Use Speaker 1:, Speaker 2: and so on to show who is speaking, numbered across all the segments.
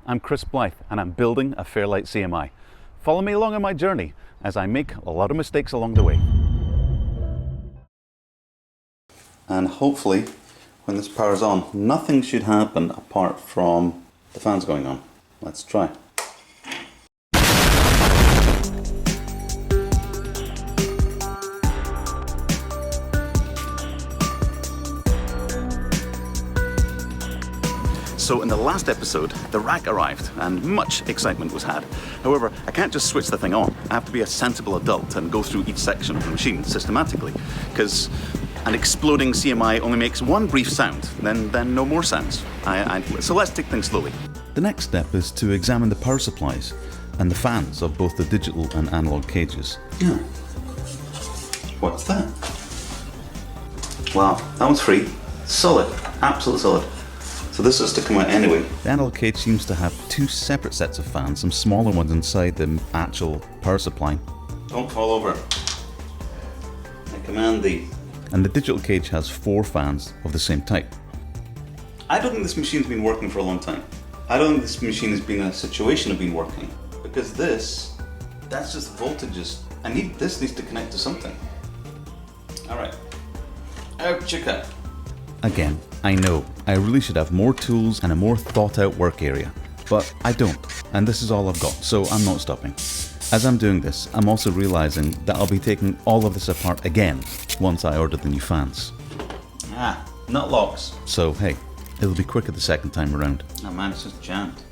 Speaker 1: I'm Cris Blyth and I'm building a Fairlight CMI. Follow me along on my journey as I make a lot of mistakes along the way. And hopefully when this powers on, nothing should happen apart from the fans going on. Let's try. So in the last episode, the rack arrived and much excitement was had. However, I can't just switch the thing on. I have to be a sensible adult and go through each section of the machine systematically, because an exploding CMI only makes one brief sound, then no more sounds. So let's take things slowly. The next step is to examine the power supplies and the fans of both the digital and analog cages. Yeah. What's that? Wow, that one's free. Solid, absolutely solid. So this is to come out anyway. The analog cage seems to have two separate sets of fans, some smaller ones inside the actual power supply. Don't fall over. I command thee. And the digital cage has 4 fans of the same type. I don't think this machine's been working for a long time. I don't think this machine has been in a situation of being working. Because that's just voltages. This needs to connect to something. Alright. Out chicka. Again, I know, I really should have more tools and a more thought out work area, but I don't, and this is all I've got, so I'm not stopping. As I'm doing this, I'm also realizing that I'll be taking all of this apart again once I order the new fans. Ah, nut locks. So hey, it'll be quicker the second time around. Oh man, it's just jammed.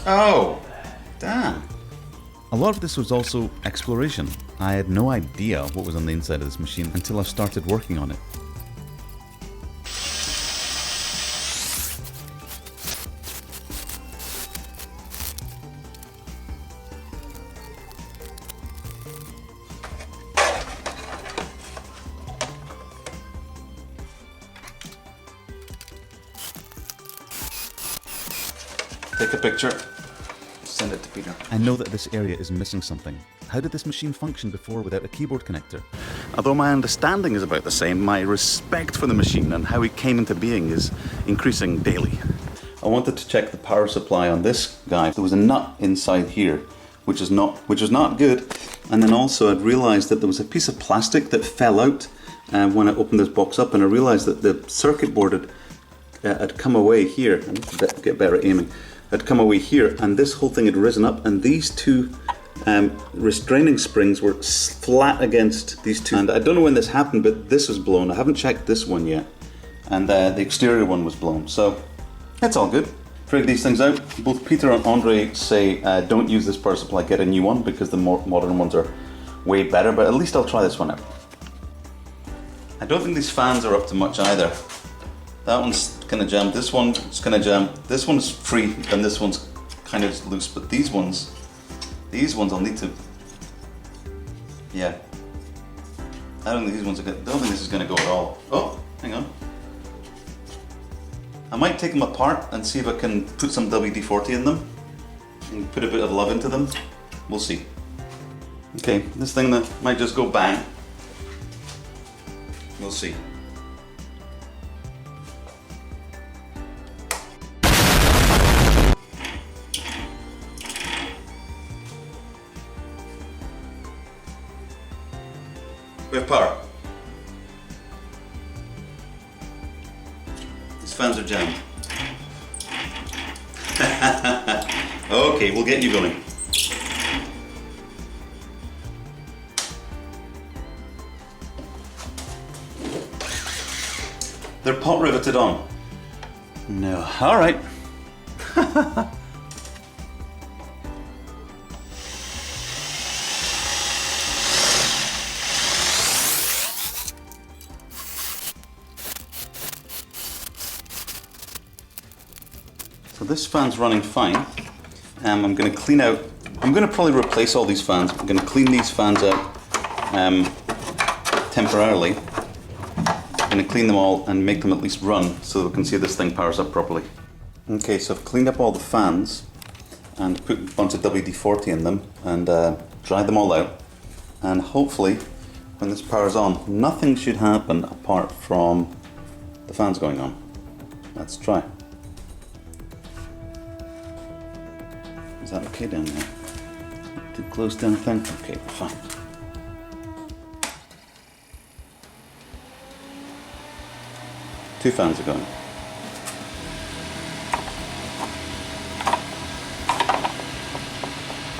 Speaker 1: Oh! Damn. A lot of this was also exploration. I had no idea what was on the inside of this machine until I started working on it. Take a picture. Send it to Peter. I know that this area is missing something. How did this machine function before without a keyboard connector? Although my understanding is about the same, my respect for the machine and how it came into being is increasing daily. I wanted to check the power supply on this guy. There was a nut inside here, which was not good. And then also I'd realized that there was a piece of plastic that fell out when I opened this box up, and I realized that the circuit board had come away here. I need to get better at aiming. Had come away here, and this whole thing had risen up, and these two restraining springs were flat against these two. And I don't know when this happened, but this was blown. I haven't checked this one yet, and the exterior one was blown, so it's all good. Figure these things out. Both Peter and Andre say don't use this power supply, get a new one, because the more modern ones are way better, but at least I'll try this one out. I don't think these fans are up to much either. That one's kind of jammed, this one is kind of jammed, this one's free, and this one's kind of loose, but these ones I'll need to, yeah. I don't think these ones are good. I don't think this is going to go at all. Oh, hang on. I might take them apart and see if I can put some WD-40 in them and put a bit of love into them. We'll see. Okay, this thing that might just go bang. We'll see. We have power. These fans are jammed. Okay, we'll get you going. They're pot riveted on. No, all right. So this fan's running fine. I'm going to clean out, I'm going to probably replace all these fans. I'm going to clean these fans out temporarily. I'm going to clean them all and make them at least run so we can see this thing powers up properly. Okay, so I've cleaned up all the fans and put a bunch of WD-40 in them and dried them all out. And hopefully when this powers on, nothing should happen apart from the fans going on. Let's try. Is that okay down there? Too close to anything? Okay, fine. Two fans are going.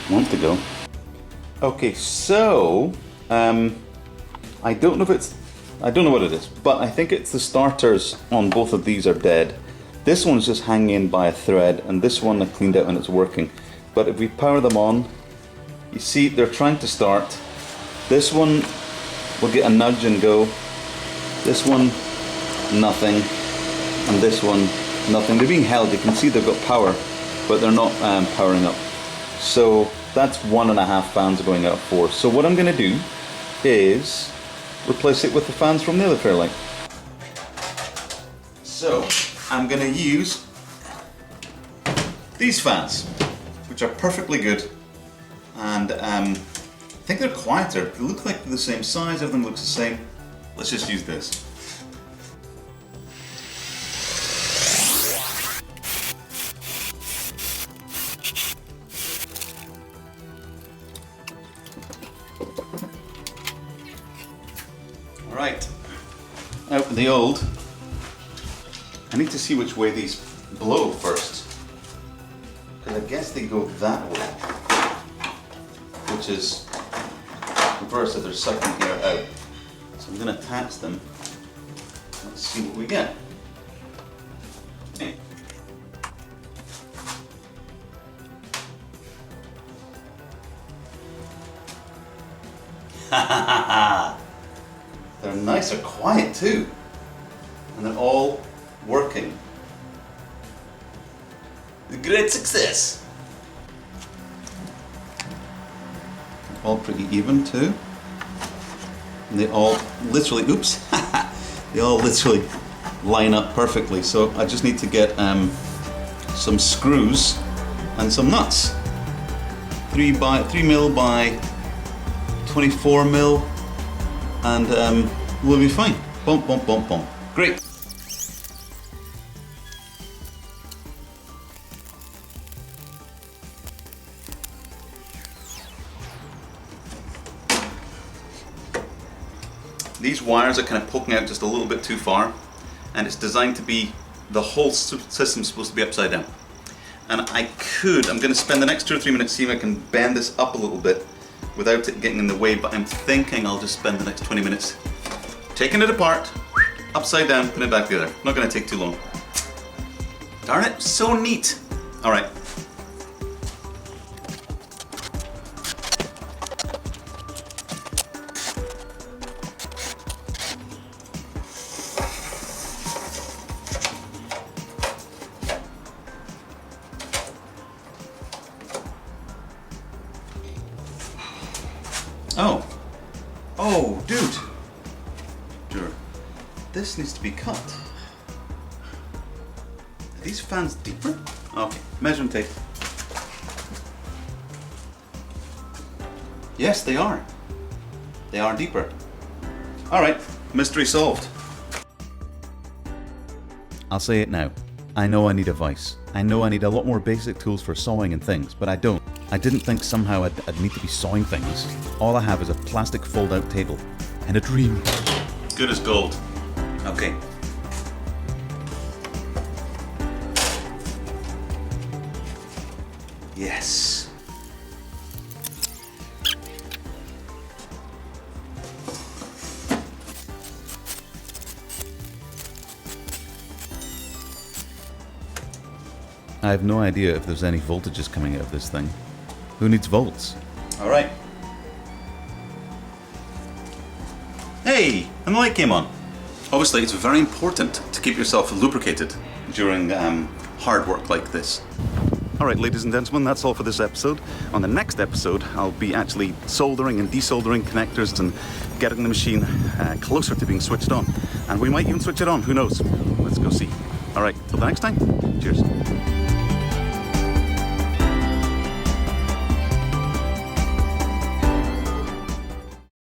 Speaker 1: One to go. Okay, so I don't know what it is, but I think it's the starters on both of these are dead. This one's just hanging in by a thread, and this one I cleaned out and it's working. But if we power them on, you see they're trying to start. This one will get a nudge and go. This one, nothing. And this one, nothing. They're being held. You can see they've got power, but they're not powering up. So that's 1.5 fans going out of 4. So what I'm going to do is replace it with the fans from the other Fairlight. So I'm going to use these fans, which are perfectly good, and I think they're quieter. They look like they're the same size, everything looks the same. Let's just use this. Alright, out with the old. I need to see which way these blow first, because I guess they go that way, which is reverse if they're sucking air out. So I'm going to attach them. Let's see what we get. Okay. They're nice, they're quiet too, and they're all working. Great success! All pretty even too. And they all literally, oops, they all literally line up perfectly. So I just need to get some screws and some nuts. 3 mil by 24 mil, and we'll be fine. Bump, bump, bump, bump. Great. These wires are kind of poking out just a little bit too far, and it's designed to be, the whole system's supposed to be upside down. And I'm going to spend the next 2 or 3 minutes seeing if I can bend this up a little bit without it getting in the way, but I'm thinking I'll just spend the next 20 minutes taking it apart, upside down, putting it back together. Not going to take too long. Darn it, so neat. All right. Oh, dude. Sure. This needs to be cut. Are these fans deeper? Okay, measuring tape. Yes, they are. They are deeper. All right, mystery solved. I'll say it now. I know I need a vise. I know I need a lot more basic tools for sawing and things, but I don't. I didn't think somehow I'd need to be sawing things. All I have is a plastic fold-out table and a dream. Good as gold. Okay. Yes. I have no idea if there's any voltages coming out of this thing. Who needs volts? Alright. Hey! And the light came on. Obviously, it's very important to keep yourself lubricated during hard work like this. Alright, ladies and gentlemen, that's all for this episode. On the next episode, I'll be actually soldering and desoldering connectors and getting the machine closer to being switched on. And we might even switch it on, who knows? Let's go see. Alright, till the next time, cheers.